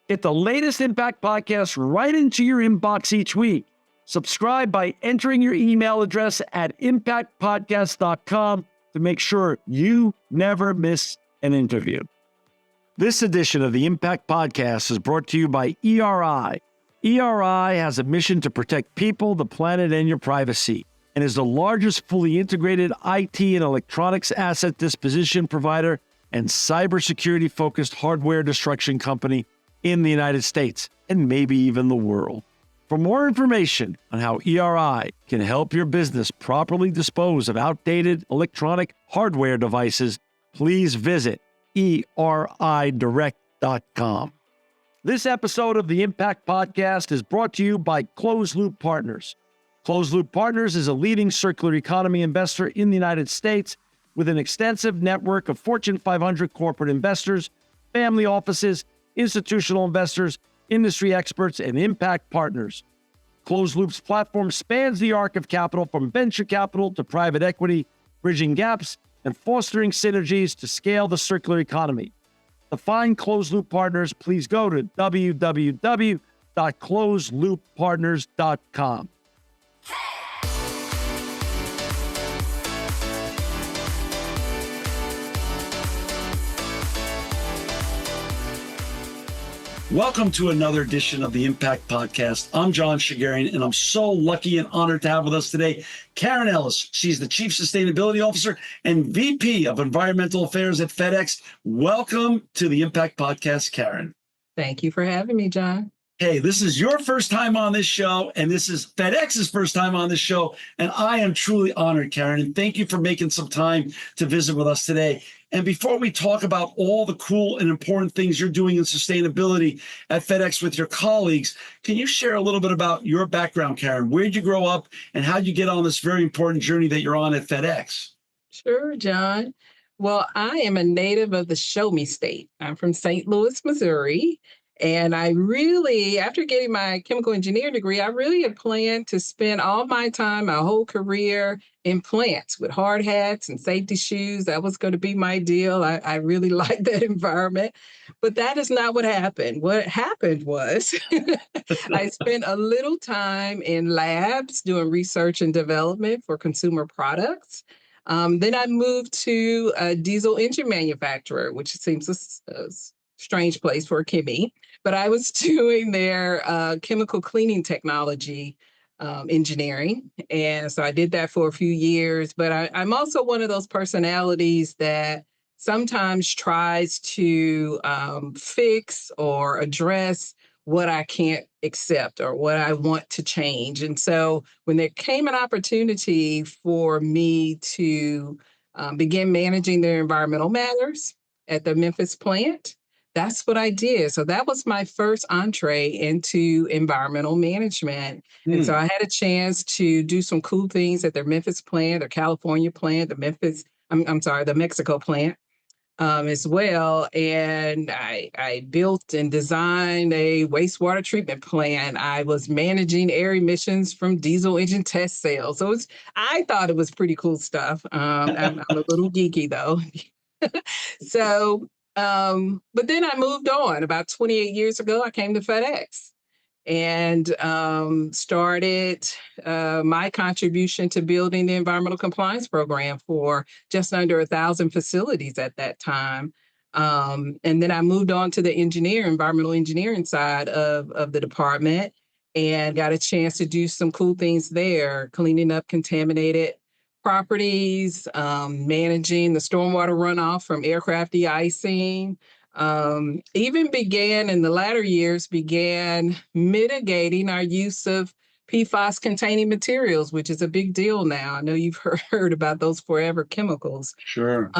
Get the latest Impact Podcast right into your inbox each week. Subscribe by entering your email address at impactpodcast.com to make sure you never miss an interview. This edition of the Impact Podcast is brought to you by ERI. ERI has a mission to protect people, the planet, and your privacy, and is the largest fully integrated IT and electronics asset disposition provider and cybersecurity-focused hardware destruction company in the United States, and maybe even the world. For more information on how ERI can help your business properly dispose of outdated electronic hardware devices, please visit eridirect.com. This episode of the Impact Podcast is brought to you by Closed Loop Partners. Closed Loop Partners is a leading circular economy investor in the United States with an extensive network of Fortune 500 corporate investors, family offices, institutional investors, industry experts, and impact partners. Closed Loop's platform spans the arc of capital from venture capital to private equity, bridging gaps and fostering synergies to scale the circular economy. To find Closed Loop Partners, please go to www.closedlooppartners.com. Welcome to another edition of the Impact Podcast. I'm John Shigarian, and I'm so lucky and honored to have with us today Karen Ellis. She's the Chief Sustainability Officer and VP of Environmental Affairs at FedEx. Welcome to the Impact Podcast, Karen. Thank you for having me, John. Hey, this is your first time on this show, and this is FedEx's first time on this show, and I am truly honored, Karen, and thank you for making some time to visit with us today. And before we talk about all the cool and important things you're doing in sustainability at FedEx with your colleagues, can you share a little bit about your background, Karen? Where'd you grow up, and how'd you get on this very important journey that you're on at FedEx? Sure, John. Well, I am a native of the Show Me State. I'm from St. Louis, Missouri. And I really, after getting my chemical engineering degree, I really had planned to spend all my time, my whole career in plants with hard hats and safety shoes. That was going to be my deal. I really liked that environment. But that is not what happened. What happened was I spent a little time in labs doing research and development for consumer products. Then I moved to a diesel engine manufacturer, which seems a strange place for a chemie, but I was doing their chemical cleaning technology engineering. And so I did that for a few years, but I'm also one of those personalities that sometimes tries to fix or address what I can't accept or what I want to change. And so when there came an opportunity for me to begin managing their environmental matters at the Memphis plant, that's what I did. So that was my first entree into environmental management. And so I had a chance to do some cool things at their Memphis plant, their California plant, the Mexico plant as well. And I built and designed a wastewater treatment plant. I was managing air emissions from diesel engine test cells. So I thought it was pretty cool stuff. I'm a little geeky though. But then I moved on. About 28 years ago, I came to FedEx and started my contribution to building the environmental compliance program for just under 1,000 facilities at that time. And then I moved on to the environmental engineering side of the department and got a chance to do some cool things there, cleaning up contaminated properties, managing the stormwater runoff from aircraft de-icing, even began in the latter years, mitigating our use of PFAS-containing materials, which is a big deal now. I know you've heard about those forever chemicals. Sure.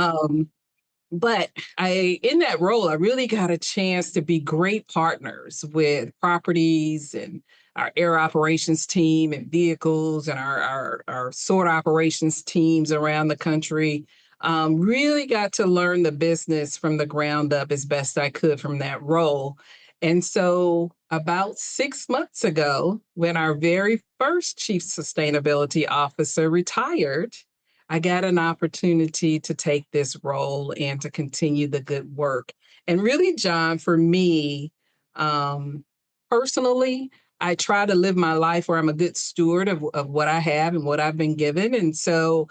But in that role, I really got a chance to be great partners with properties and our air operations team and vehicles and our sort operations teams around the country. Really got to learn the business from the ground up as best I could from that role. And so about 6 months ago, when our very first chief sustainability officer retired, I got an opportunity to take this role and to continue the good work. And really, John, for me, Um, Personally, I try to live my life where I'm a good steward of what I have and what I've been given. And so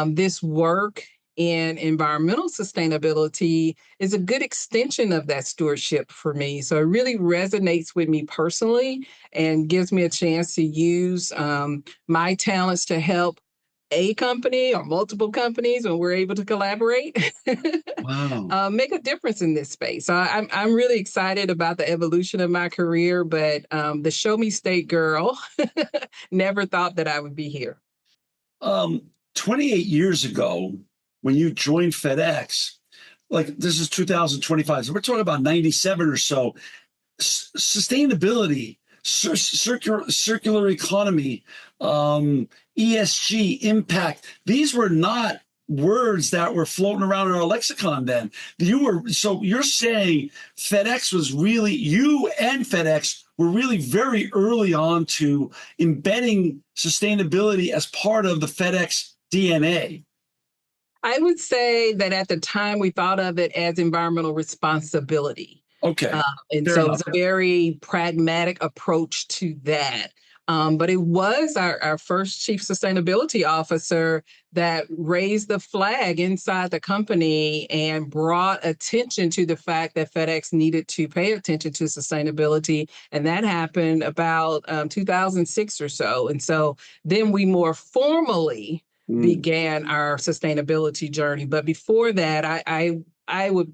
this work in environmental sustainability is a good extension of that stewardship for me. So it really resonates with me personally and gives me a chance to use my talents to help a company or multiple companies when we're able to collaborate Wow. make a difference in this space. So I'm really excited about the evolution of my career, but the show me state girl never thought that I would be here. Um, 28 years ago, when you joined FedEx, like this is 2025, so we're talking about 97 or so. Sustainability, circular economy, ESG, impact. These were not words that were floating around in our lexicon then. So you're saying FedEx was really, you and FedEx were really very early on to embedding sustainability as part of the FedEx DNA. I would say that at the time we thought of it as environmental responsibility. Okay, And fair so it enough. was a very pragmatic approach to that. But it was our first chief sustainability officer that raised the flag inside the company and brought attention to the fact that FedEx needed to pay attention to sustainability. And that happened about 2006 or so. And so then we more formally Mm. began our sustainability journey. But before that, I would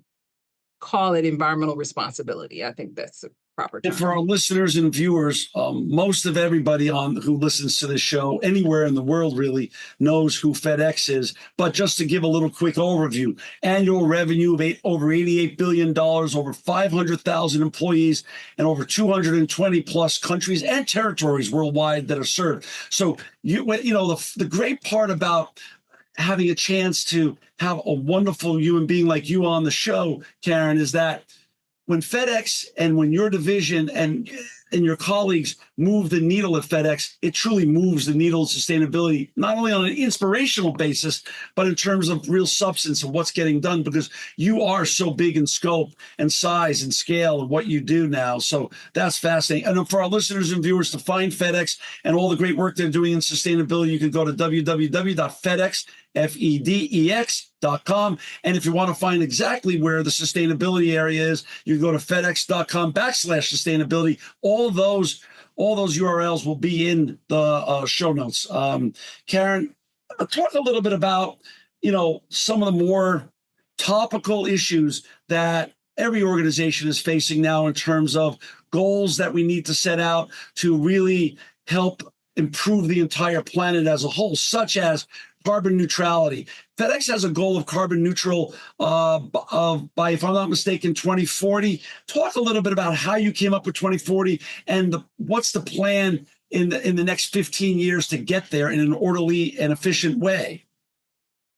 call it environmental responsibility. I think that's the proper And for term. our listeners and viewers, most of everybody on who listens to this show anywhere in the world really knows who FedEx is. But just to give a little quick overview, annual revenue of over $88 billion, over 500,000 employees, and over 220 plus countries and territories worldwide that are served. So the great part about having a chance to have a wonderful human being like you on the show, Karen, is that when FedEx and when your division and your colleagues move the needle at FedEx, it truly moves the needle of sustainability, not only on an inspirational basis, but in terms of real substance of what's getting done, because you are so big in scope and size and scale of what you do now. So that's fascinating. And for our listeners and viewers to find FedEx and all the great work they're doing in sustainability, you can go to www.fedex, FEDEX.com. And if you want to find exactly where the sustainability area is, you can go to FedEx.com/sustainability. All those URLs will be in the show notes. Karen, talk a little bit about, some of the more topical issues that every organization is facing now in terms of goals that we need to set out to really help improve the entire planet as a whole, such as carbon neutrality. FedEx has a goal of carbon neutral by, if I'm not mistaken, 2040. Talk a little bit about how you came up with 2040 and what's the plan in the next 15 years to get there in an orderly and efficient way.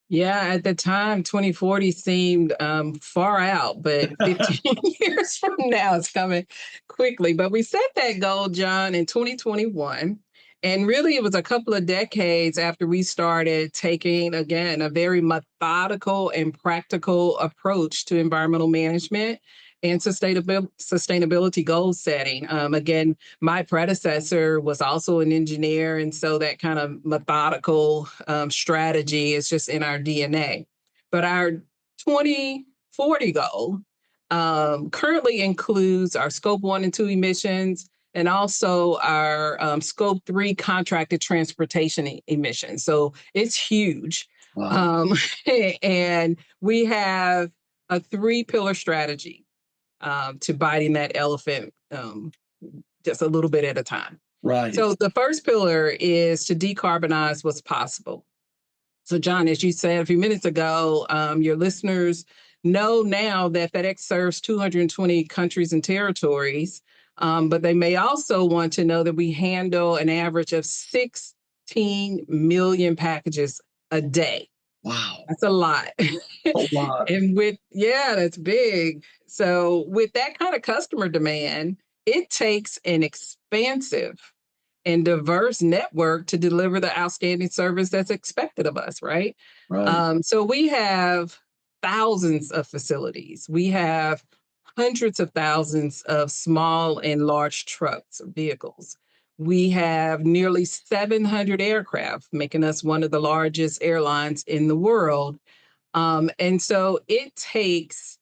Yeah, at the time, 2040 seemed far out, but 15 years from now it's coming quickly. But we set that goal, John, in 2021. And really, it was a couple of decades after we started taking, again, a very methodical and practical approach to environmental management and sustainability goal setting. Again, my predecessor was also an engineer, and so that kind of methodical strategy is just in our DNA. But our 2040 goal currently includes our scope 1 and 2 emissions and also our scope 3 contracted transportation emissions. So it's huge. Wow. And we have a 3-pillar strategy to biting that elephant just a little bit at a time. Right. So the first pillar is to decarbonize what's possible. So, John, as you said a few minutes ago, your listeners know now that FedEx serves 220 countries and territories, but they may also want to know that we handle an average of 16 million packages a day. Wow. That's a lot. A lot. And that's big. So with that kind of customer demand, it takes an expansive and diverse network to deliver the outstanding service that's expected of us, right? Right. So we have thousands of facilities. We have hundreds of thousands of small and large trucks, vehicles. We have nearly 700 aircraft, making us one of the largest airlines in the world. And so it takes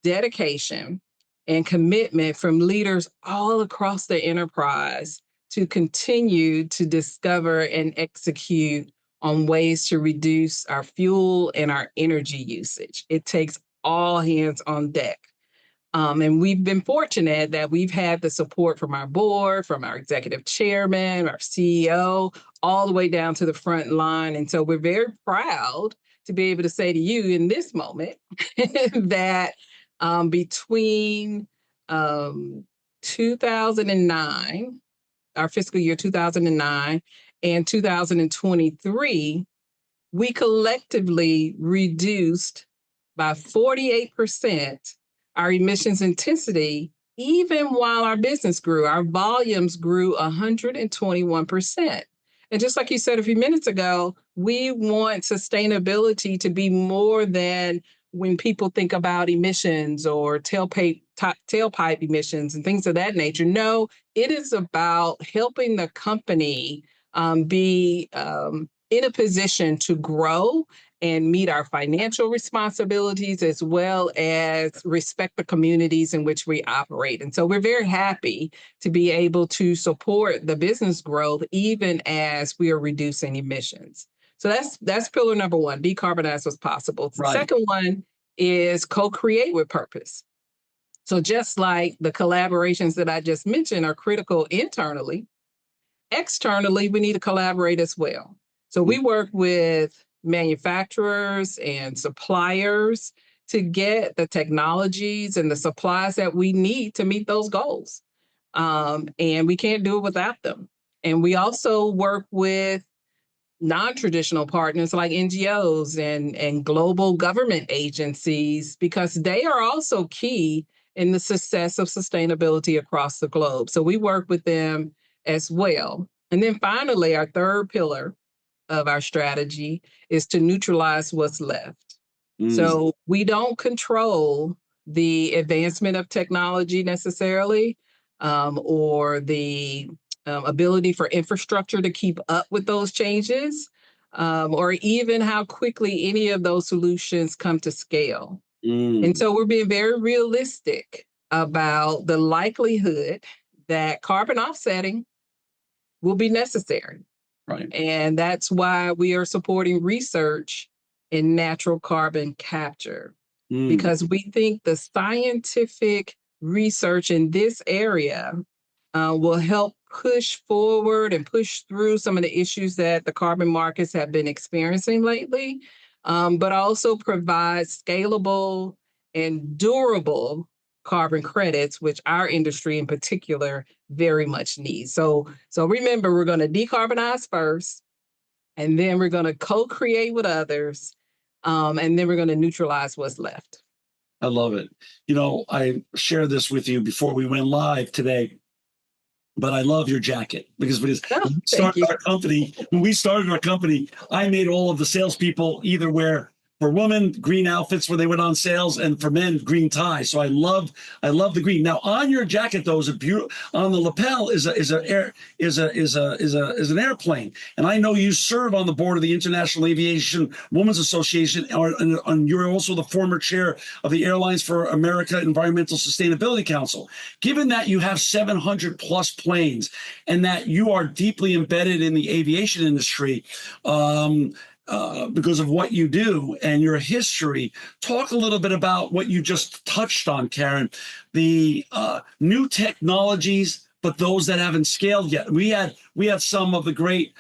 dedication and commitment from leaders all across the enterprise to continue to discover and execute on ways to reduce our fuel and our energy usage. It takes all hands on deck. And we've been fortunate that we've had the support from our board, from our executive chairman, our CEO, all the way down to the front line. And so we're very proud to be able to say to you in this moment that between 2009, our fiscal year 2009, and 2023, we collectively reduced by 48% our emissions intensity, even while our business grew. Our volumes grew 121%. And just like you said a few minutes ago, we want sustainability to be more than when people think about emissions or tailpipe emissions and things of that nature. No, it is about helping the company be in a position to grow and meet our financial responsibilities, as well as respect the communities in which we operate. And so we're very happy to be able to support the business growth, even as we are reducing emissions. So that's pillar number one, decarbonize what's possible. The second one is co-create with purpose. So just like the collaborations that I just mentioned are critical internally, externally, we need to collaborate as well. So we work with manufacturers and suppliers to get the technologies and the supplies that we need to meet those goals. And we can't do it without them. And we also work with non-traditional partners like NGOs and global government agencies, because they are also key in the success of sustainability across the globe. So we work with them as well. And then finally, our third pillar of our strategy is to neutralize what's left. So we don't control the advancement of technology necessarily, or the ability for infrastructure to keep up with those changes, or even how quickly any of those solutions come to scale. And so we're being very realistic about the likelihood that carbon offsetting will be necessary. Right. And that's why we are supporting research in natural carbon capture, because we think the scientific research in this area will help push forward and push through some of the issues that the carbon markets have been experiencing lately, but also provide scalable and durable carbon credits, which our industry in particular very much needs. So remember, we're going to decarbonize first, and then we're going to co-create with others, and then we're going to neutralize what's left. I love it. You know, I shared this with you before we went live today, but I love your jacket because when we started our company, I made all of the salespeople either wear, for women, green outfits when they went on sales, and for men, green ties. So I love the green. Now on your jacket, though, is a beautiful, on the lapel is an airplane. And I know you serve on the board of the International Aviation Women's Association, and you're also the former chair of the Airlines for America Environmental Sustainability Council. Given that you have 700 plus planes and that you are deeply embedded in the aviation industry, because of what you do and your history, talk a little bit about what you just touched on, Karen, the new technologies, but those that haven't scaled yet. We had some of the great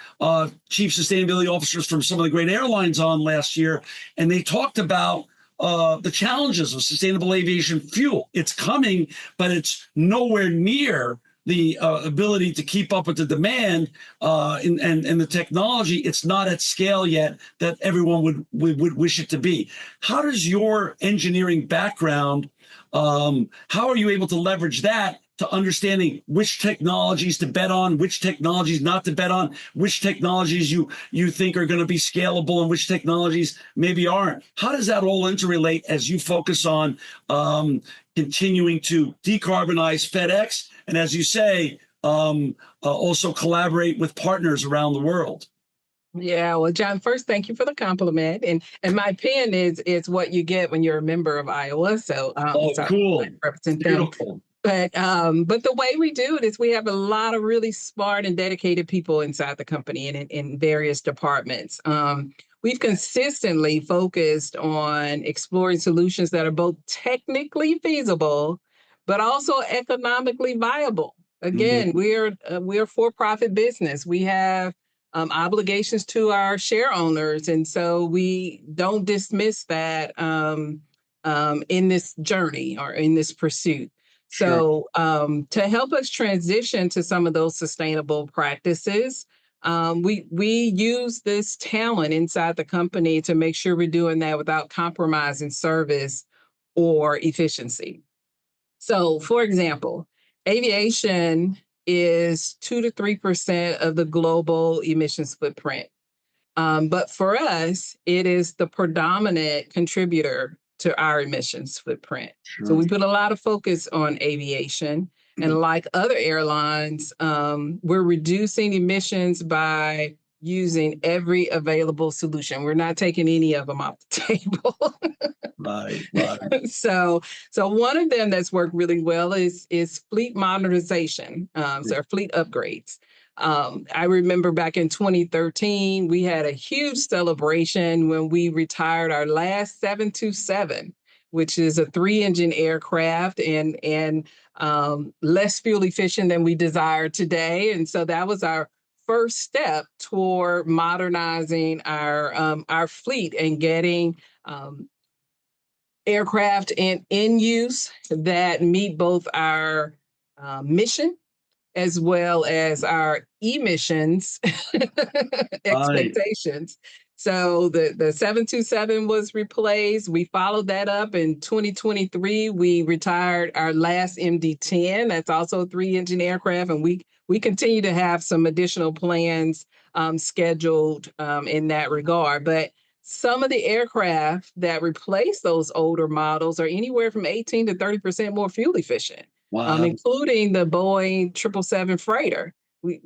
chief sustainability officers from some of the great airlines on last year, and they talked about the challenges of sustainable aviation fuel. It's coming, but it's nowhere near the ability to keep up with the demand and the technology. It's not at scale yet that everyone would wish it to be. How does your engineering background, how are you able to leverage that to understanding which technologies to bet on, which technologies not to bet on, which technologies you think are going to be scalable and which technologies maybe aren't. How does that all interrelate as you focus on continuing to decarbonize FedEx and, as you say, also collaborate with partners around the world? Yeah, well, John, first, thank you for the compliment. And my pen is what you get when you're a member of Iowa. So, so Cool. I represent them. Beautiful. But the way we do it is we have a lot of really smart and dedicated people inside the company and in various departments. We've consistently focused on exploring solutions that are both technically feasible, but also economically viable. Again, we're a for-profit business. We have obligations to our share owners, and so we don't dismiss that in this journey or in this pursuit. Sure. So to help us transition to some of those sustainable practices, we use this talent inside the company to make sure we're doing that without compromising service or efficiency. So, for example, aviation is 2 to 3% of the global emissions footprint. But for us, it is the predominant contributor to our emissions footprint. So Sure. we put a lot of focus on aviation. And like other airlines, we're reducing emissions by using every available solution. We're not taking any of them off the table. Right. So one of them that's worked really well is fleet modernization, so fleet upgrades. I remember back in 2013, we had a huge celebration when we retired our last 727, which is a 3-engine aircraft and less fuel efficient than we desire today. And so that was our first step toward modernizing our fleet and getting aircraft in use that meet both our mission as well as our emissions expectations. So the 727 was replaced. We followed that up in 2023. We retired our last MD-10. That's also a 3-engine aircraft, and we continue to have some additional plans scheduled in that regard. But some of the aircraft that replace those older models are anywhere from 18 to 30% more fuel efficient. Wow. Including the Boeing 777 freighter.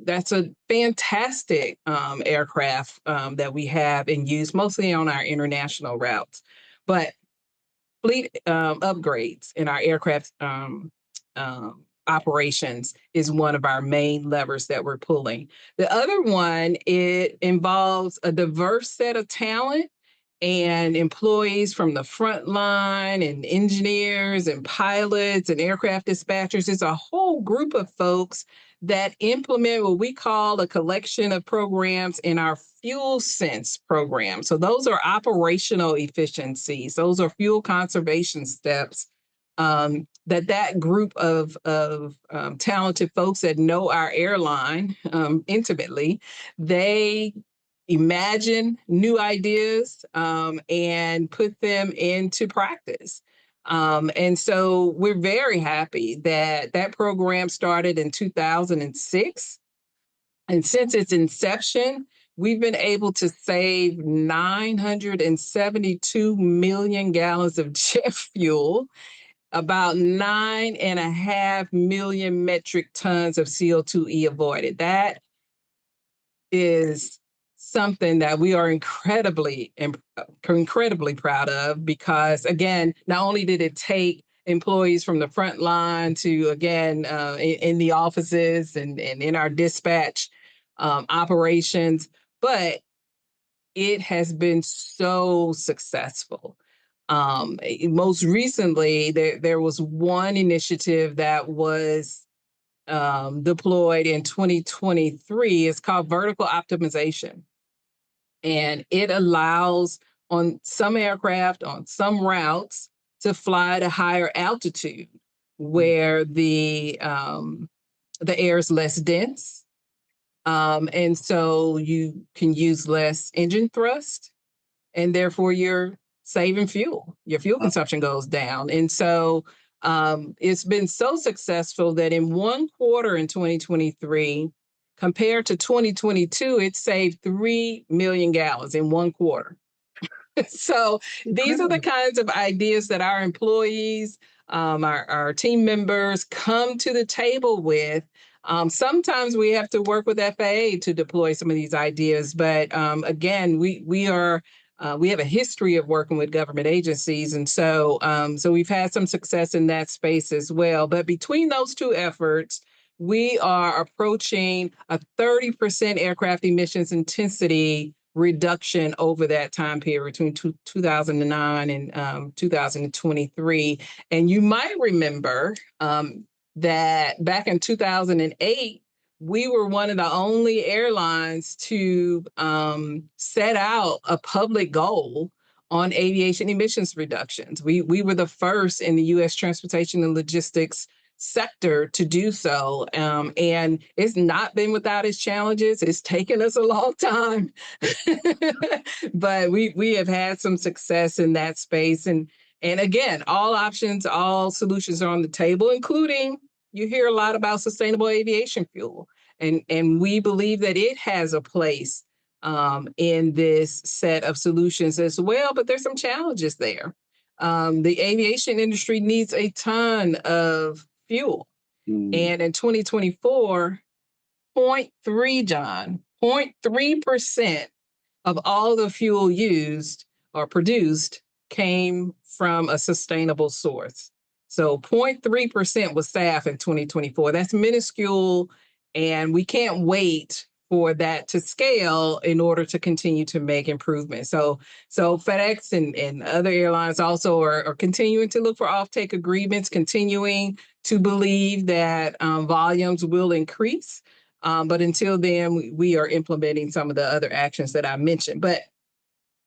That's a fantastic aircraft that we have in use, mostly on our international routes. But fleet upgrades in our aircraft operations is one of our main levers that we're pulling. The other one, it involves a diverse set of talent and employees from the front line and engineers and pilots and aircraft dispatchers. It's a whole group of folks that implement what we call a collection of programs in our Fuel Sense program. So those are operational efficiencies. Those are fuel conservation steps that group of talented folks that know our airline intimately, they imagine new ideas and put them into practice. And so we're very happy that that program started in 2006. And since its inception, we've been able to save 972 million gallons of jet fuel, about 9.5 million metric tons of CO2e avoided. That is something that we are incredibly proud of because, again, not only did it take employees from the front line to, again, in the offices and in our dispatch operations, but it has been so successful. Most recently, there was one initiative that was deployed in 2023. It's called vertical optimization. And it allows on some aircraft, on some routes, to fly to higher altitude where the air is less dense. And so you can use less engine thrust, and therefore you're saving fuel. Your fuel consumption goes down. And so It's been so successful that in one quarter in 2023, compared to 2022, it saved 3 million gallons in one quarter. So these are the kinds of ideas that our employees, our team members come to the table with. Sometimes we have to work with FAA to deploy some of these ideas, but again, we have a history of working with government agencies, and so we've had some success in that space as well. But between those two efforts, we are approaching a 30% aircraft emissions intensity reduction over that time period between 2009 and 2023. And you might remember that back in 2008, we were one of the only airlines to set out a public goal on aviation emissions reductions. We were the first in the U.S. transportation and logistics sector to do so. And it's not been without its challenges. It's taken us a long time, but we have had some success in that space. And again, all options, all solutions are on the table, including you hear a lot about sustainable aviation fuel. And we believe that it has a place in this set of solutions as well, but there's some challenges there. The aviation industry needs a ton of fuel. And in 2024, 0.3, John, 0.3% of all the fuel used or produced came from a sustainable source. So 0.3% was SAF in 2024. That's minuscule, and we can't wait for that to scale in order to continue to make improvements. So FedEx and other airlines also are continuing to look for offtake agreements, continuing to believe that volumes will increase. But until then, we are implementing some of the other actions that I mentioned. But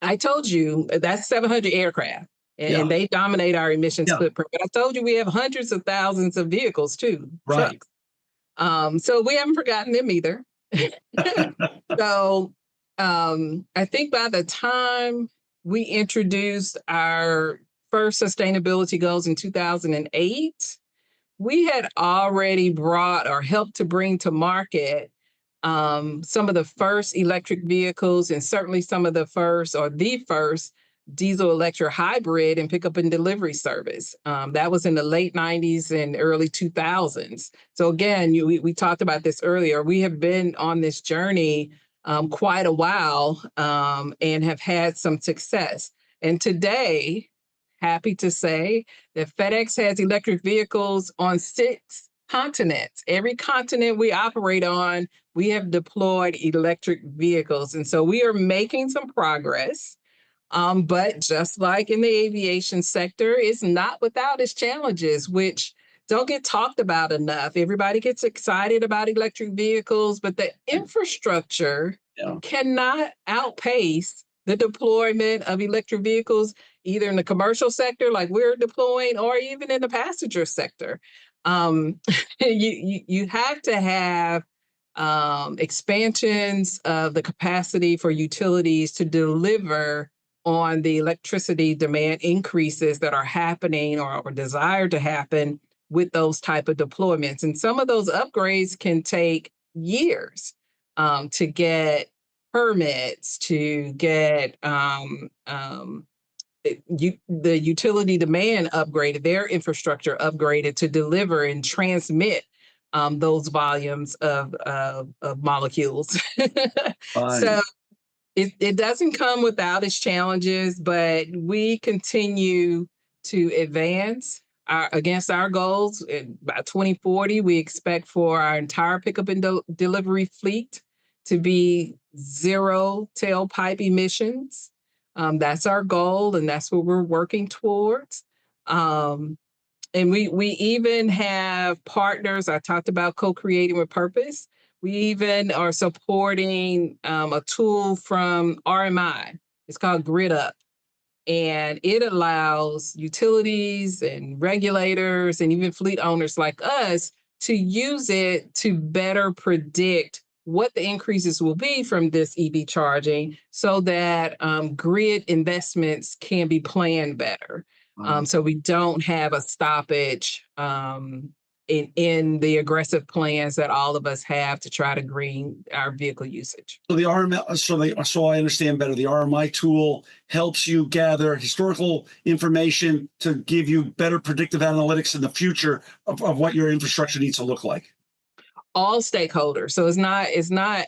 I told you that's 700 aircraft, and they dominate our emissions footprint. But I told you we have hundreds of thousands of vehicles too, trucks. So we haven't forgotten them either. So I think by the time we introduced our first sustainability goals in 2008, we had already brought or helped to bring to market some of the first electric vehicles, and certainly some of the first or the first diesel electric hybrid and pickup and delivery service. That was in the late 90s and early 2000s. So again, we talked about this earlier. We have been on this journey quite a while and have had some success. And today, happy to say that FedEx has electric vehicles on 6 continents. Every continent we operate on, we have deployed electric vehicles. And so we are making some progress. But just like in the aviation sector, it's not without its challenges, which don't get talked about enough. Everybody gets excited about electric vehicles, but the infrastructure cannot outpace the deployment of electric vehicles, either in the commercial sector, like we're deploying, or even in the passenger sector. You have to have expansions of the capacity for utilities to deliver on the electricity demand increases that are happening or desire to happen with those type of deployments. And some of those upgrades can take years to get permits, to get the utility demand upgraded, their infrastructure upgraded to deliver and transmit those volumes of molecules. So it doesn't come without its challenges, but we continue to advance against our goals. By 2040, we expect for our entire pickup and delivery fleet to be zero tailpipe emissions. That's our goal, and that's what we're working towards. And we even have partners. I talked about co-creating with purpose. We even are supporting a tool from RMI. It's called Grid Up. And it allows utilities and regulators and even fleet owners like us to use it to better predict what the increases will be from this EV charging so that grid investments can be planned better. So we don't have a stoppage in the aggressive plans that all of us have to try to green our vehicle usage. So the RMI, so I understand better. The RMI tool helps you gather historical information to give you better predictive analytics in the future of what your infrastructure needs to look like. All stakeholders. So it's not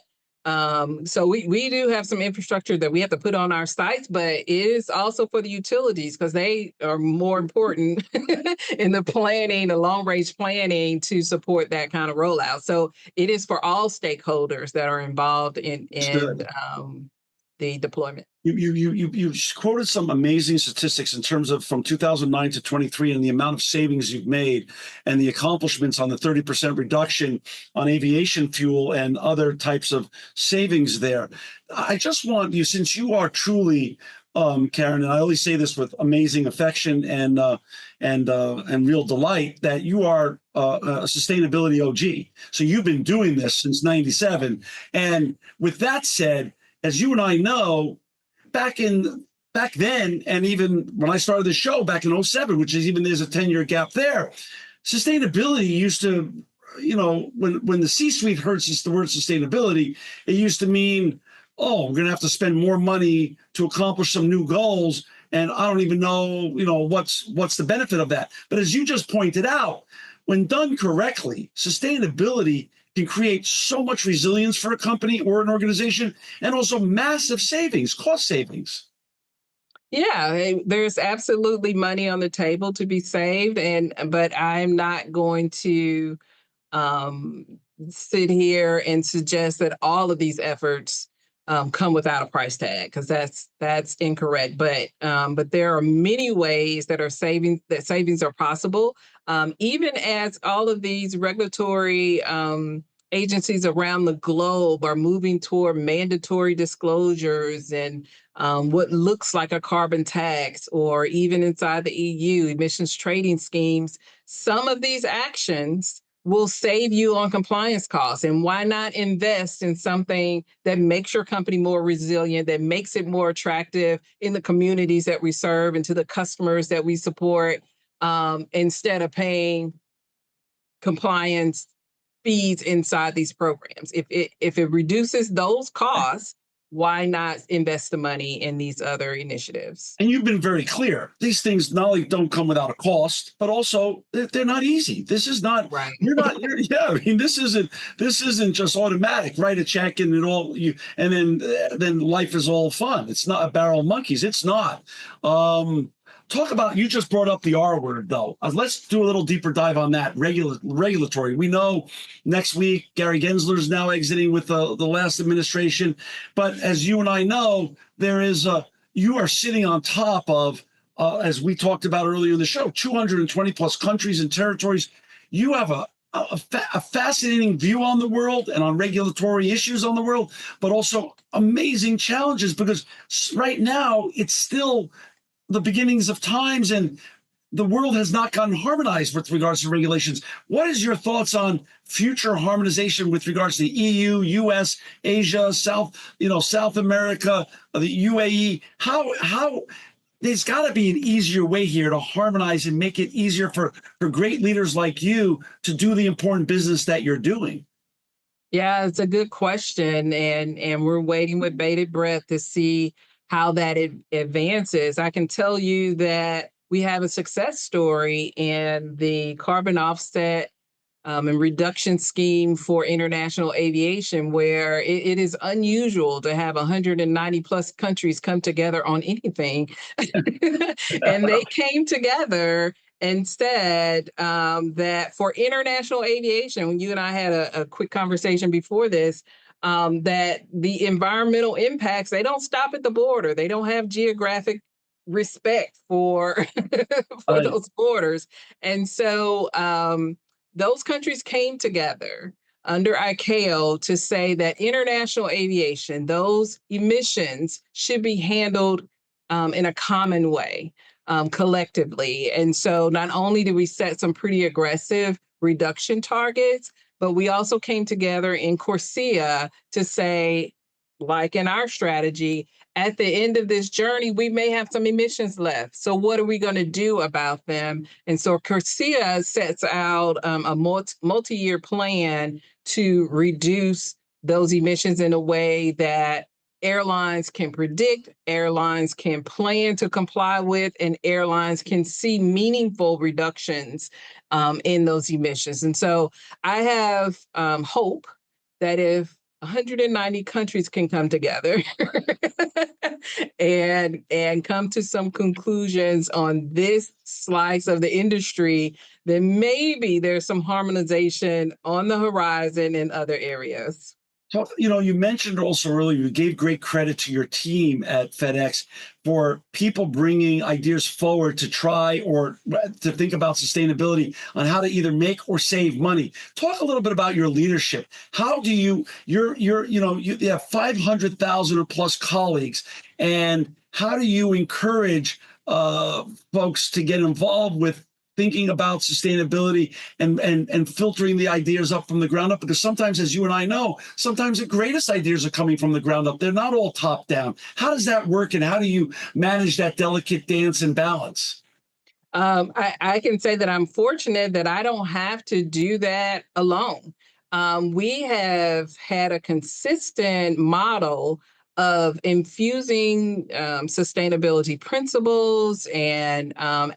so we do have some infrastructure that we have to put on our sites, but it is also for the utilities because they are more important in the planning, the long range planning to support that kind of rollout. So it is for all stakeholders that are involved in the deployment. You quoted some amazing statistics in terms of from 2009 to 23 and the amount of savings you've made and the accomplishments on the 30% reduction on aviation fuel and other types of savings there. I just want you, since you are truly, Karen, and I always say this with amazing affection and real delight, that you are a sustainability OG. So you've been doing this since '97. And with that said, as you and I know, back then, and even when I started the show back in '07, which is even there's a 10-year gap there, sustainability used to, when the C-suite heard the word sustainability, it used to mean, oh, we're going to have to spend more money to accomplish some new goals. And I don't even know, what's the benefit of that. But as you just pointed out, when done correctly, sustainability can create so much resilience for a company or an organization, and also massive savings, cost savings. Yeah, there's absolutely money on the table to be saved, but I'm not going to um, sit here and suggest that all of these efforts come without a price tag because that's incorrect. But there are many ways that savings are possible. Even as all of these regulatory agencies around the globe are moving toward mandatory disclosures and what looks like a carbon tax, or even inside the EU, emissions trading schemes, some of these actions will save you on compliance costs. And why not invest in something that makes your company more resilient, that makes it more attractive in the communities that we serve and to the customers that we support, instead of paying compliance fees inside these programs? If it reduces those costs, why not invest the money in these other initiatives? And you've been very clear. These things not only don't come without a cost, but also they're not easy. This is not, Right. yeah, I mean, this isn't just automatic, write a check and then life is all fun. It's not a barrel of monkeys. It's not. Talk about, you just brought up the R word, though. Let's do a little deeper dive on that. Regulatory. We know next week, Gary Gensler is now exiting with the last administration. But as you and I know, you are sitting on top of, as we talked about earlier in the show, 220 plus countries and territories. You have a fascinating view on the world and on regulatory issues on the world, but also amazing challenges, because right now it's still the beginnings of times and the world has not gotten harmonized with regards to regulations. What is your thoughts on future harmonization with regards to the EU, US, Asia, South America, the UAE? How there's got to be an easier way here to harmonize and make it easier for great leaders like you to do the important business that you're doing. Yeah, it's a good question, and we're waiting with bated breath to see how that advances. I can tell you that we have a success story in the carbon offset and reduction scheme for international aviation, where it is unusual to have 190 plus countries come together on anything. And they came together and said that for international aviation, when you and I had a quick conversation before this, that the environmental impacts, they don't stop at the border. They don't have geographic respect for Right. those borders. And so those countries came together under ICAO to say that international aviation, those emissions should be handled in a common way, collectively. And so not only did we set some pretty aggressive reduction targets, but we also came together in Corsia to say, like in our strategy, at the end of this journey, we may have some emissions left. So what are we going to do about them? And so CORSIA sets out a multi-year plan to reduce those emissions in a way that airlines can predict, airlines can plan to comply with, and airlines can see meaningful reductions in those emissions. And so I have hope that if 190 countries can come together and come to some conclusions on this slice of the industry, then maybe there's some harmonization on the horizon in other areas. So, you mentioned also earlier, you gave great credit to your team at FedEx for people bringing ideas forward to try or to think about sustainability on how to either make or save money. Talk a little bit about your leadership. How do you have 500,000 or plus colleagues, and how do you encourage folks to get involved with thinking about sustainability and filtering the ideas up from the ground up? Because sometimes, as you and I know, sometimes the greatest ideas are coming from the ground up. They're not all top down. How does that work, and how do you manage that delicate dance and balance? I can say that I'm fortunate that I don't have to do that alone. We have had a consistent model of infusing sustainability principles and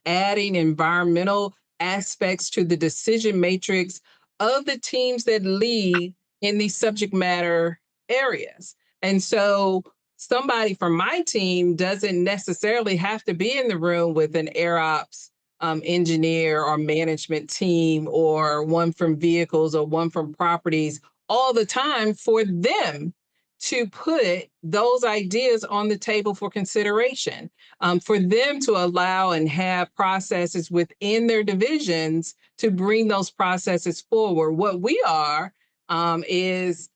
adding environmental aspects to the decision matrix of the teams that lead in these subject matter areas. And so somebody from my team doesn't necessarily have to be in the room with an air ops engineer or management team, or one from vehicles or one from properties all the time for them to put those ideas on the table for consideration, for them to allow and have processes within their divisions to bring those processes forward. What we are is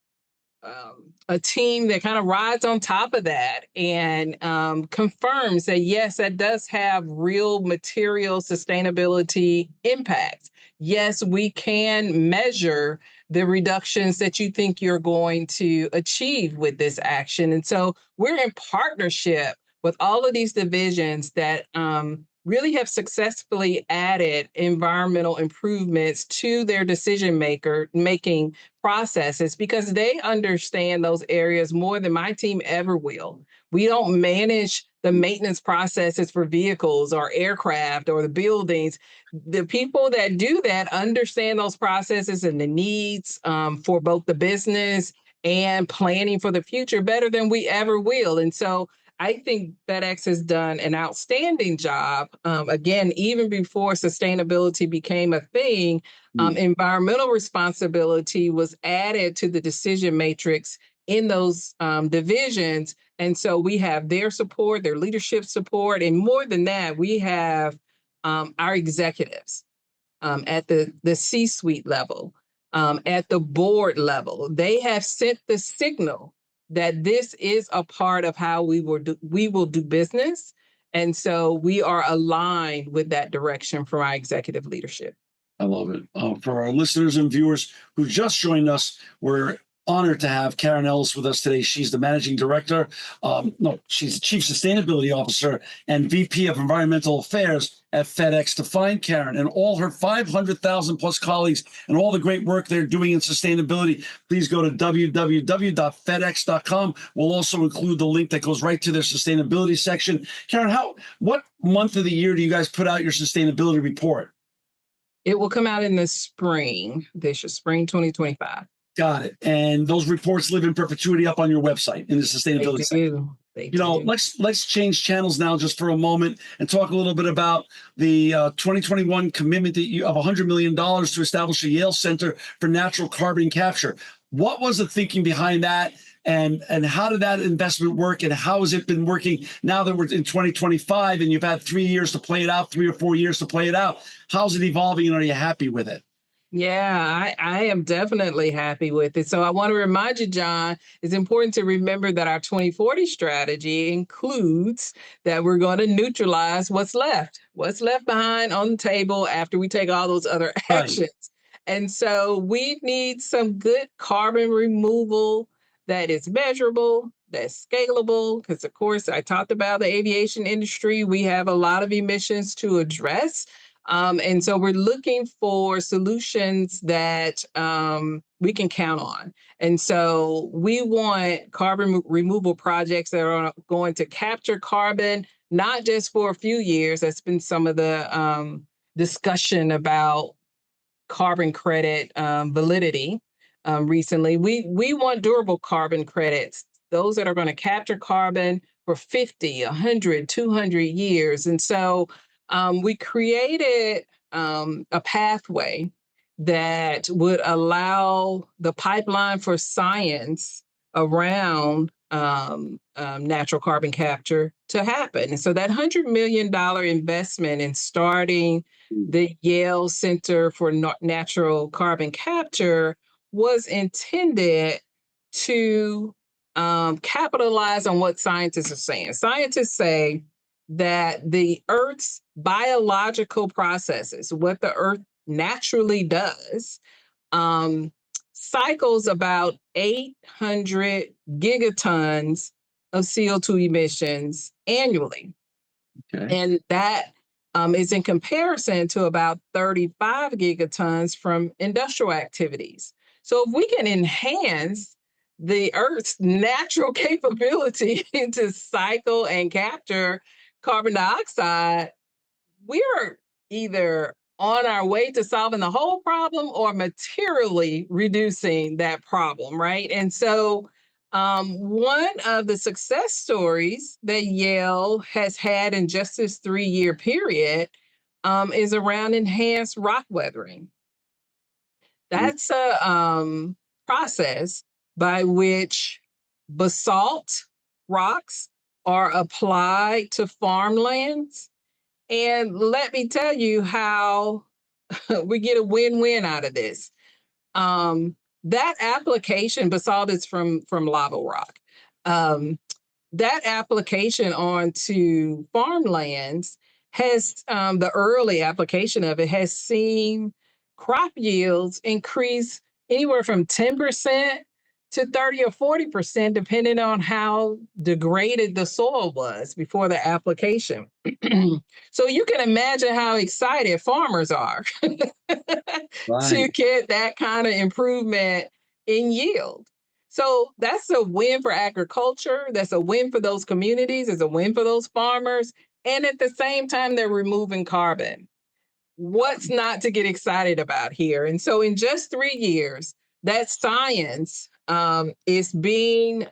a team that kind of rides on top of that and confirms that, yes, that does have real material sustainability impacts. Yes, we can measure the reductions that you think you're going to achieve with this action. And so we're in partnership with all of these divisions that really have successfully added environmental improvements to their decision making processes, because they understand those areas more than my team ever will. We don't manage the maintenance processes for vehicles or aircraft or the buildings. The people that do that understand those processes and the needs for both the business and planning for the future better than we ever will. And so I think FedEx has done an outstanding job. Again, even before sustainability became a thing, environmental responsibility was added to the decision matrix in those divisions. And so we have their support, their leadership support, and more than that, we have our executives at the C-suite level, at the board level. They have sent the signal that this is a part of how we will do business. And so we are aligned with that direction for our executive leadership. I love it. For our listeners and viewers who just joined us, we're honored to have Karen Ellis with us today. She's the managing director. She's the chief sustainability officer and VP of environmental affairs at FedEx. To find Karen and all her 500,000 plus colleagues and all the great work they're doing in sustainability, please go to www.fedex.com. We'll also include the link that goes right to their sustainability section. Karen, what month of the year do you guys put out your sustainability report? It will come out in the spring, this year, spring 2025. Got it. And those reports live in perpetuity up on your website in the sustainability section. They do. Let's change channels now just for a moment and talk a little bit about the 2021 commitment of $100 million to establish a Yale Center for Natural Carbon Capture. What was the thinking behind that? And how did that investment work, and how has it been working now that we're in 2025 and you've had 3 years to play it out, 3 or 4 years to play it out? How's it evolving, and are you happy with it? Yeah, I am definitely happy with it. So I want to remind you, John, it's important to remember that our 2040 strategy includes that we're going to neutralize what's left behind on the table after we take all those other actions. Right. And so we need some good carbon removal that is measurable, that's scalable, because of course I talked about the aviation industry. We have a lot of emissions to address. And so we're looking for solutions that we can count on. And so we want carbon removal projects that are going to capture carbon, not just for a few years. That's been some of the discussion about carbon credit validity recently. We want durable carbon credits, those that are going to capture carbon for 50, 100, 200 years. And so we created a pathway that would allow the pipeline for science around natural carbon capture to happen. And so that $100 million investment in starting the Yale Center for Natural Carbon Capture was intended to capitalize on what scientists are saying. Scientists say that the Earth's biological processes, what the Earth naturally does, cycles about 800 gigatons of CO2 emissions annually. Okay. And that is in comparison to about 35 gigatons from industrial activities. So if we can enhance the Earth's natural capability to cycle and capture carbon dioxide, we're either on our way to solving the whole problem or materially reducing that problem, right? And so one of the success stories that Yale has had in just this 3-year period is around enhanced rock weathering. That's a process by which basalt rocks are applied to farmlands. And let me tell you how we get a win-win out of this. That application, basalt is from lava rock. That application onto farmlands has the early application of it has seen crop yields increase anywhere from 10% to 30 or 40%, depending on how degraded the soil was before the application. So you can imagine how excited farmers are to get that kind of improvement in yield. So that's a win for agriculture. That's a win for those communities. It's a win for those farmers. And at the same time, they're removing carbon. What's not to get excited about here? And so in just 3 years, that science is being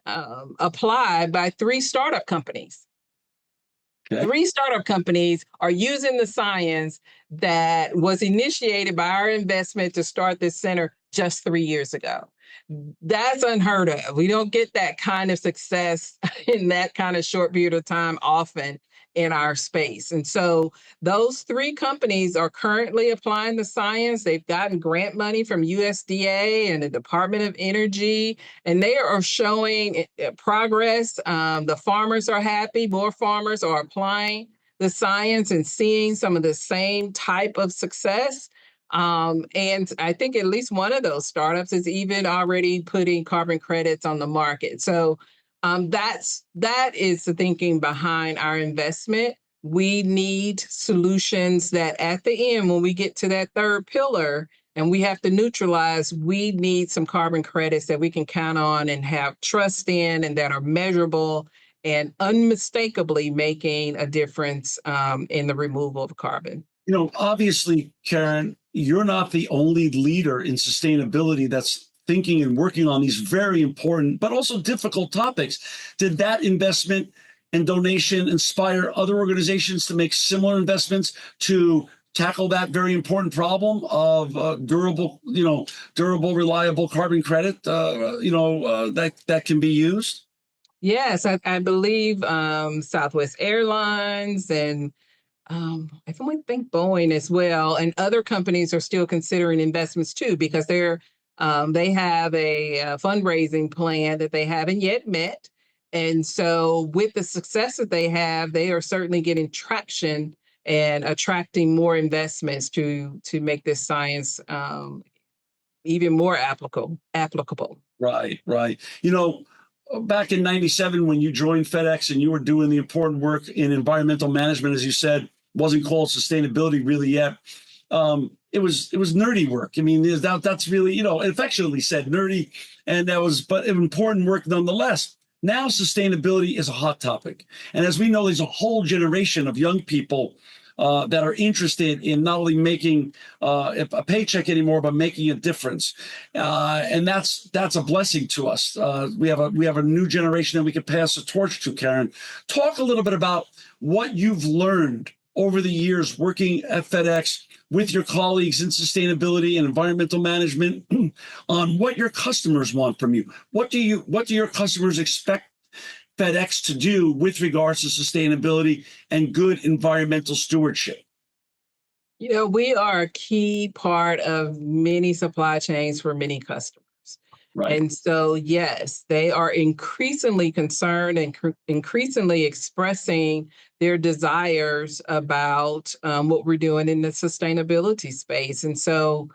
applied by 3 startup companies. Okay. 3 startup companies are using the science that was initiated by our investment to start this center just 3 years ago. That's unheard of. We don't get that kind of success in that kind of short period of time often in our space. And so those 3 companies are currently applying the science. They've gotten grant money from USDA and the Department of Energy, and they are showing progress. The farmers are happy. More farmers are applying the science and seeing some of the same type of success. And I think at least one of those startups is even already putting carbon credits on the market. So that is the thinking behind our investment. We need solutions that at the end, when we get to that 3rd pillar and we have to neutralize, we need some carbon credits that we can count on and have trust in and that are measurable and unmistakably making a difference in the removal of carbon. You know, obviously, Karen, you're not the only leader in sustainability that's thinking and working on these very important but also difficult topics. Did that investment and donation inspire other organizations to make similar investments to tackle that very important problem of durable, reliable carbon credit, that can be used? Yes, I believe Southwest Airlines and I think Boeing as well, and other companies are still considering investments too, because they have a fundraising plan that they haven't yet met. And so with the success that they have, they are certainly getting traction and attracting more investments to make this science even more applicable. Right. You know, back in 97 when you joined FedEx and you were doing the important work in environmental management, as you said, wasn't called sustainability really yet. It was nerdy work. I mean, that's really, affectionately said nerdy, and that was, but important work nonetheless. Now sustainability is a hot topic. And as we know, there's a whole generation of young people that are interested in not only making a paycheck anymore, but making a difference, and that's a blessing to us. We have a new generation that we can pass the torch to. Karen, talk a little bit about what you've learned over the years working at FedEx with your colleagues in sustainability and environmental management on what your customers want from you. What do your customers expect FedEx to do with regards to sustainability and good environmental stewardship? We are a key part of many supply chains for many customers. Right. And so, yes, they are increasingly concerned and increasingly expressing their desires about what we're doing in the sustainability space. And so,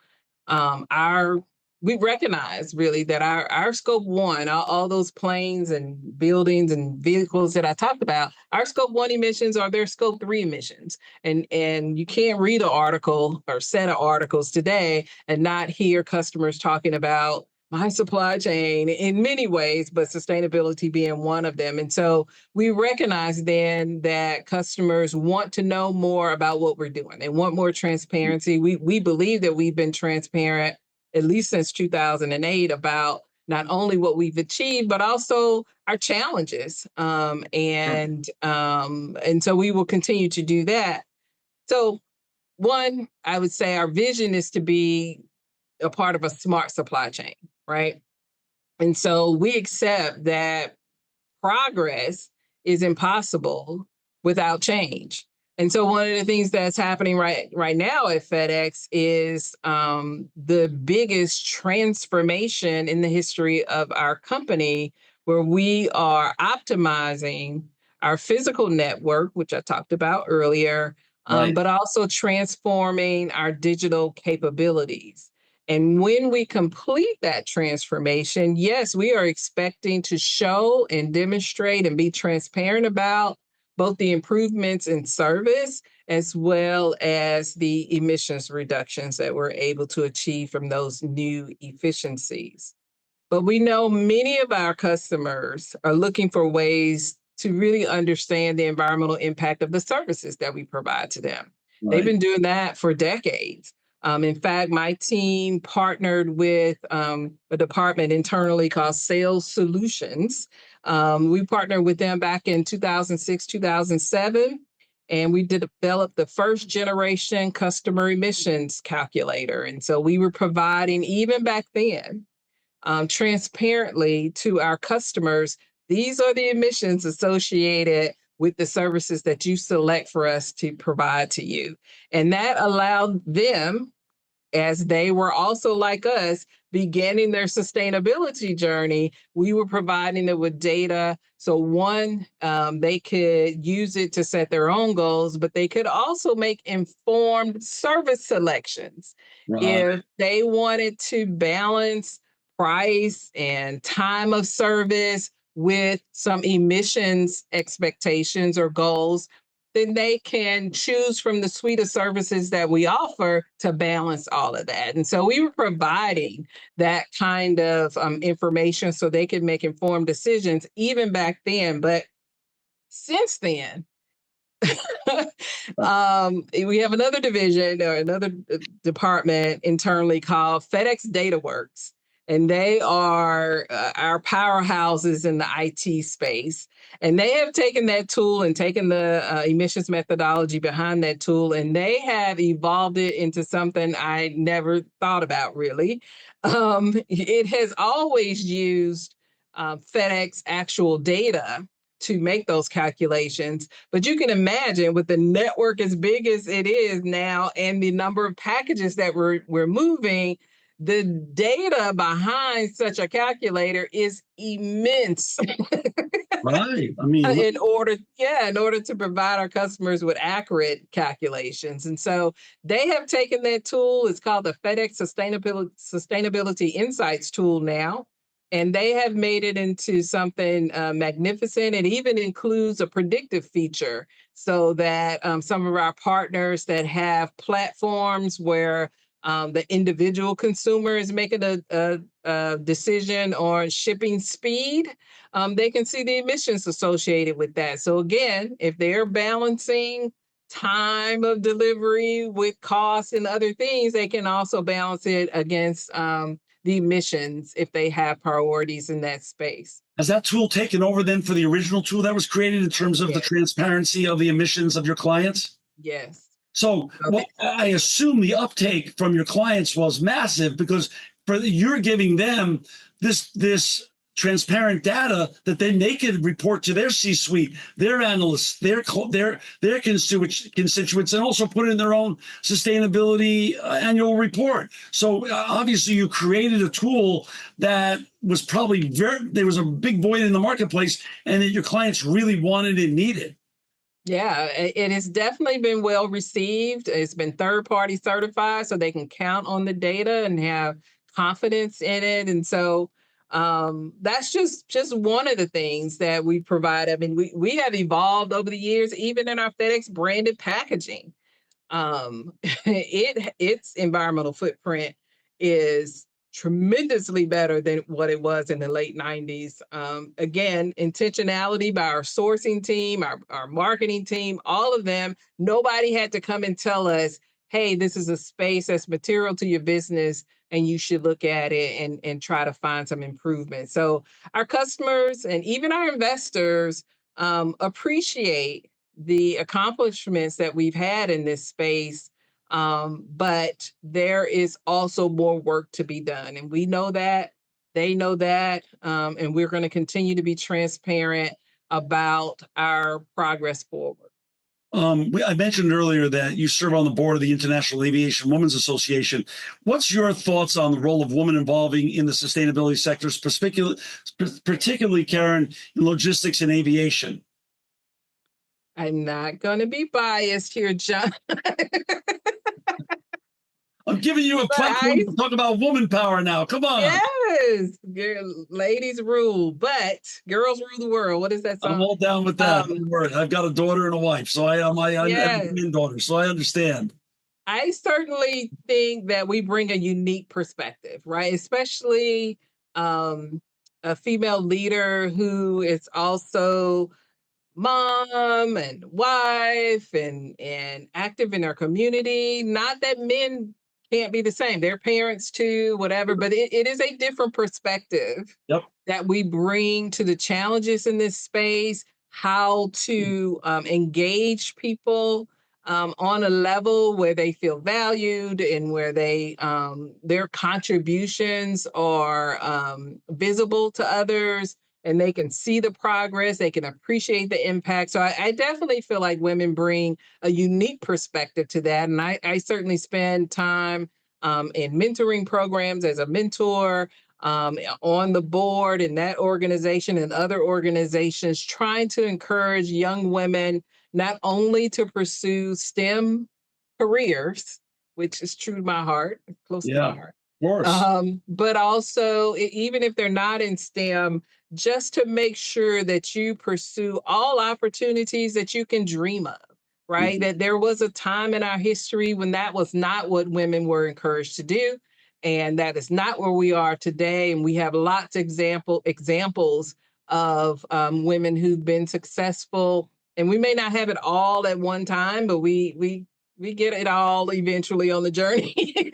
our we recognize really that our scope one, all those planes and buildings and vehicles that I talked about, our scope one emissions are their scope three emissions. And you can't read an article or set of articles today and not hear customers talking about my supply chain in many ways, but sustainability being one of them. And so we recognize then that customers want to know more about what we're doing. They want more transparency. We believe that we've been transparent at least since 2008 about not only what we've achieved, but also our challenges. And so we will continue to do that. So one, I would say our vision is to be a part of a smart supply chain, right? And so we accept that progress is impossible without change. And so one of the things that's happening right now at FedEx is the biggest transformation in the history of our company, where we are optimizing our physical network, which I talked about earlier, Right. but also transforming our digital capabilities. And when we complete that transformation, yes, we are expecting to show and demonstrate and be transparent about both the improvements in service as well as the emissions reductions that we're able to achieve from those new efficiencies. But we know many of our customers are looking for ways to really understand the environmental impact of the services that we provide to them. They've Right. been doing that for decades. In fact, my team partnered with a department internally called Sales Solutions. We partnered with them back in 2006, 2007, and we developed the first generation customer emissions calculator. And so we were providing, even back then, transparently to our customers, these are the emissions associated with the services that you select for us to provide to you. And that allowed them, as they were also like us, beginning their sustainability journey, we were providing them with data. So one, they could use it to set their own goals, but they could also make informed service selections. Right. If they wanted to balance price and time of service with some emissions expectations or goals, then they can choose from the suite of services that we offer to balance all of that. And so we were providing that kind of information so they could make informed decisions even back then. But since then, we have another division or another department internally called FedEx DataWorks. And they are our powerhouses in the IT space. And they have taken that tool and taken the emissions methodology behind that tool, and they have evolved it into something I never thought about, really. It has always used FedEx actual data to make those calculations. But you can imagine, with the network as big as it is now and the number of packages that we're moving, the data behind such a calculator is immense. Right. I mean, in order to provide our customers with accurate calculations. And so they have taken that tool. It's called the FedEx Sustainability Insights tool now. And they have made it into something magnificent. It even includes a predictive feature so that some of our partners that have platforms where the individual consumer is making a decision on shipping speed, they can see the emissions associated with that. So again, if they're balancing time of delivery with cost and other things, they can also balance it against the emissions if they have priorities in that space. Has that tool taken over then for the original tool that was created in terms of the Yes. transparency of the emissions of your clients? Yes. So Okay. I assume the uptake from your clients was massive because you're giving them this transparent data that then they could report to their C-suite, their analysts, their constituents, and also put in their own sustainability annual report. So obviously, you created a tool that was probably there was a big void in the marketplace, and that your clients really wanted and needed. Yeah, it has definitely been well received. It's been third party certified so they can count on the data and have confidence in it. And so that's just one of the things that we provide. I mean, we have evolved over the years, even in our FedEx branded packaging. Its environmental footprint is tremendously better than what it was in the late 90s. Again, intentionality by our sourcing team, our marketing team, all of them. Nobody had to come and tell us, hey, this is a space that's material to your business and you should look at it and try to find some improvement. So our customers and even our investors appreciate the accomplishments that we've had in this space. But there is also more work to be done. And we know that, they know that, and we're going to continue to be transparent about our progress forward. I mentioned earlier that you serve on the board of the International Aviation Women's Association. What's your thoughts on the role of women involving in the sustainability sectors, particularly, Karen, in logistics and aviation? I'm not going to be biased here, John. I'm giving you a platform to talk about woman power now. Come on. Yes, ladies rule, but girls rule the world. What is that song? I'm all down with that. I've got a daughter and a wife, so I'm Yes. a daughter, so I understand. I certainly think that we bring a unique perspective, right? Especially a female leader who is also mom and wife and active in our community. Not that men can't be the same. They're parents too, whatever, but it is a different perspective Yep. that we bring to the challenges in this space, how to engage people on a level where they feel valued and where they their contributions are visible to others and they can see the progress, they can appreciate the impact. So I definitely feel like women bring a unique perspective to that. And I certainly spend time in mentoring programs as a mentor, on the board in that organization and other organizations, trying to encourage young women not only to pursue STEM careers, which is true to my heart, close to my heart. Of course. But also, even if they're not in STEM, just to make sure that you pursue all opportunities that you can dream of, right? That there was a time in our history when that was not what women were encouraged to do. And that is not where we are today. And we have lots of examples of women who've been successful. And we may not have it all at one time, but we get it all eventually on the journey.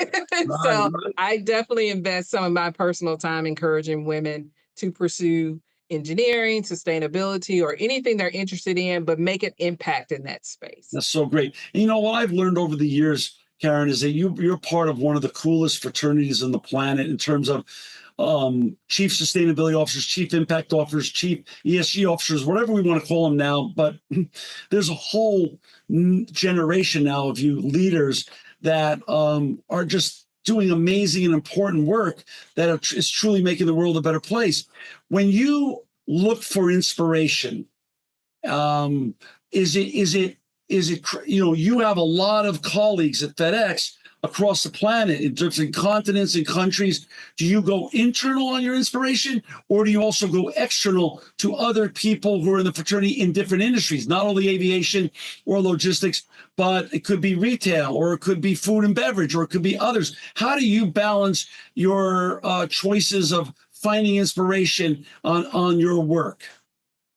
So I definitely invest some of my personal time encouraging women to pursue engineering, sustainability, or anything they're interested in, but make an impact in that space. That's so great. And you know what I've learned over the years, Karen, is that you're part of one of the coolest fraternities on the planet in terms of chief sustainability officers, chief impact officers, chief ESG officers, whatever we want to call them now. But there's a whole generation now of you leaders that are just doing amazing and important work that is truly making the world a better place. When you look for inspiration, is it you know, you have a lot of colleagues at FedEx across the planet in different continents and countries, do you go internal on your inspiration, or do you also go external to other people who are in the fraternity in different industries, not only aviation or logistics, but it could be retail, or it could be food and beverage, or it could be others? How do you balance your choices of finding inspiration on your work?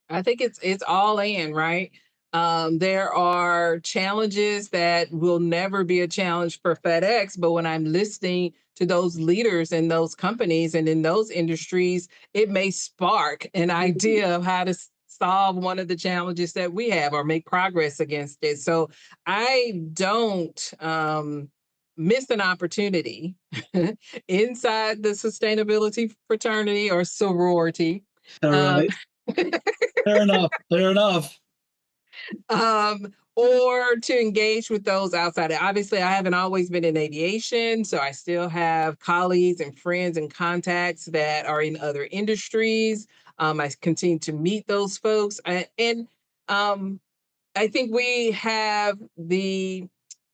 I think it's all in, right? There are challenges that will never be a challenge for FedEx, but when I'm listening to those leaders in those companies and in those industries, it may spark an idea of how to solve one of the challenges that we have or make progress against it. So I don't miss an opportunity inside the sustainability fraternity or sorority. All Um, right. Fair enough. Fair enough. or to engage with those outside. Obviously, I haven't always been in aviation, so I still have colleagues and friends and contacts that are in other industries. I continue to meet those folks, and I think we have the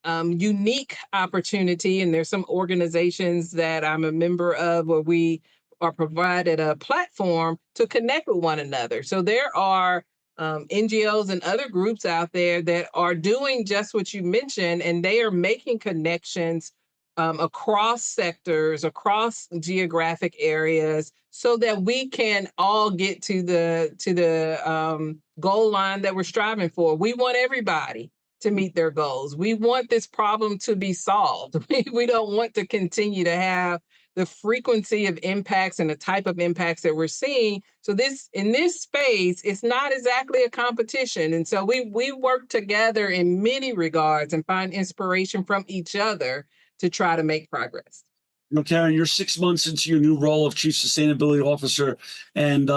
unique opportunity, and there's some organizations that I'm a member of where we are provided a platform to connect with one another. So there are NGOs and other groups out there that are doing just what you mentioned, and they are making connections across sectors, across geographic areas, so that we can all get to the goal line that we're striving for. We want everybody to meet their goals. We want this problem to be solved. We don't want to continue to have the frequency of impacts and the type of impacts that we're seeing. So this in this space, it's not exactly a competition. And so we work together in many regards and find inspiration from each other to try to make progress. Karen, you're 6 months into your new role of Chief Sustainability Officer, and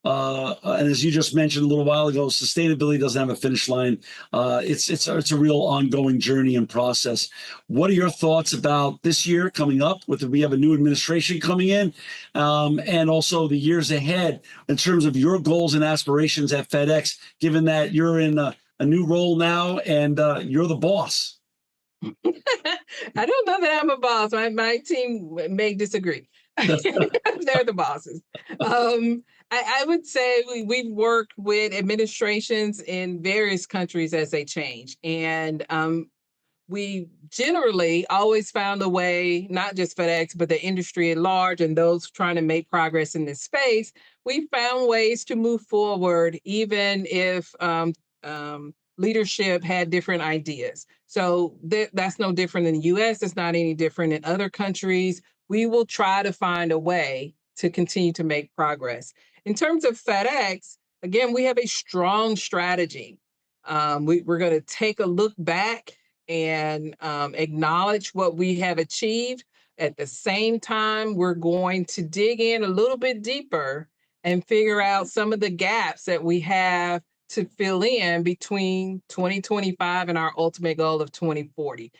and as you just mentioned a little while ago, sustainability doesn't have a finish line. It's a real ongoing journey and process. What are your thoughts about this year coming up? We have a new administration coming in, and also the years ahead in terms of your goals and aspirations at FedEx, given that you're in a new role now and you're the boss. I don't know that I'm a boss. My team may disagree. They're the bosses. I would say we've worked with administrations in various countries as they change. And we generally always found a way, not just FedEx, but the industry at large and those trying to make progress in this space. We found ways to move forward, even if leadership had different ideas. So that's no different in the US. It's not any different in other countries. We will try to find a way to continue to make progress. In terms of FedEx, again, we have a strong strategy. We're going to take a look back and acknowledge what we have achieved. At the same time, we're going to dig in a little bit deeper and figure out some of the gaps that we have to fill in between 2025 and our ultimate goal of 2040.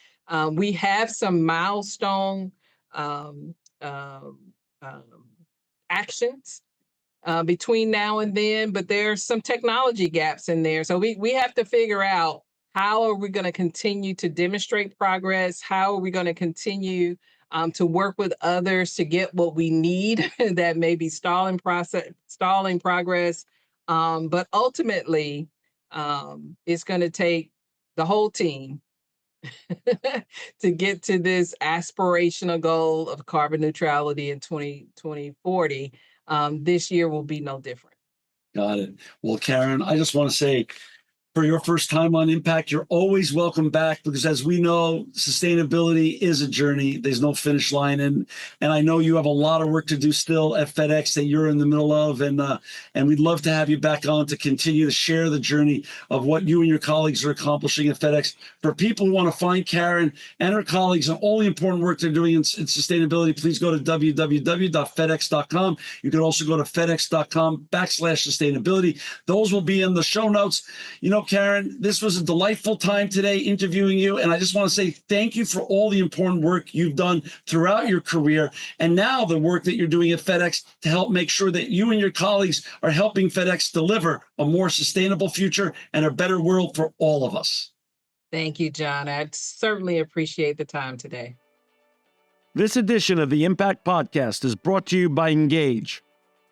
We have some milestone um, um, um, actions between now and then, but there's some technology gaps in there. So we have to figure out, how are we going to continue to demonstrate progress? How are we going to continue to work with others to get what we need that may be stalling progress? But ultimately, it's going to take the whole team to get to this aspirational goal of carbon neutrality in 2040. This year will be no different. Got it. Well, Karen, I just want to say, for your first time on Impact, you're always welcome back, because as we know, sustainability is a journey. There's no finish line. And I know you have a lot of work to do still at FedEx that you're in the middle of. And we'd love to have you back on to continue to share the journey of what you and your colleagues are accomplishing at FedEx. For people who want to find Karen and her colleagues and all the important work they're doing in sustainability, please go to www.fedex.com. You can also go to fedex.com/sustainability. Those will be in the show notes. Karen, this was a delightful time today interviewing you. And I just want to say thank you for all the important work you've done throughout your career, and now the work that you're doing at FedEx to help make sure that you and your colleagues are helping FedEx deliver a more sustainable future and a better world for all of us. Thank you, John. I certainly appreciate the time today. This edition of the Impact Podcast is brought to you by Engage.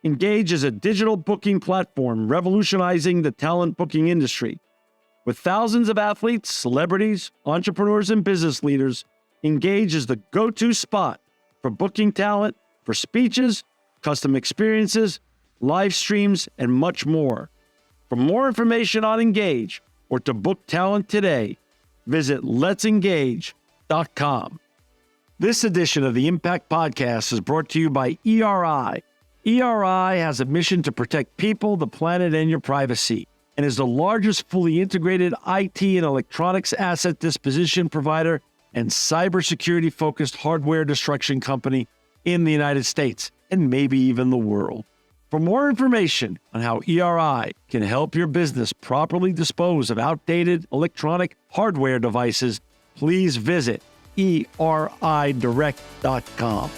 Engage is a digital booking platform revolutionizing the talent booking industry. With thousands of athletes, celebrities, entrepreneurs, and business leaders, Engage is the go-to spot for booking talent, for speeches, custom experiences, live streams, and much more. For more information on Engage or to book talent today, visit letsengage.com. This edition of the Impact Podcast is brought to you by ERI. ERI has a mission to protect people, the planet, and your privacy, and is the largest fully integrated IT and electronics asset disposition provider and cybersecurity-focused hardware destruction company in the United States, and maybe even the world. For more information on how ERI can help your business properly dispose of outdated electronic hardware devices, please visit eridirect.com.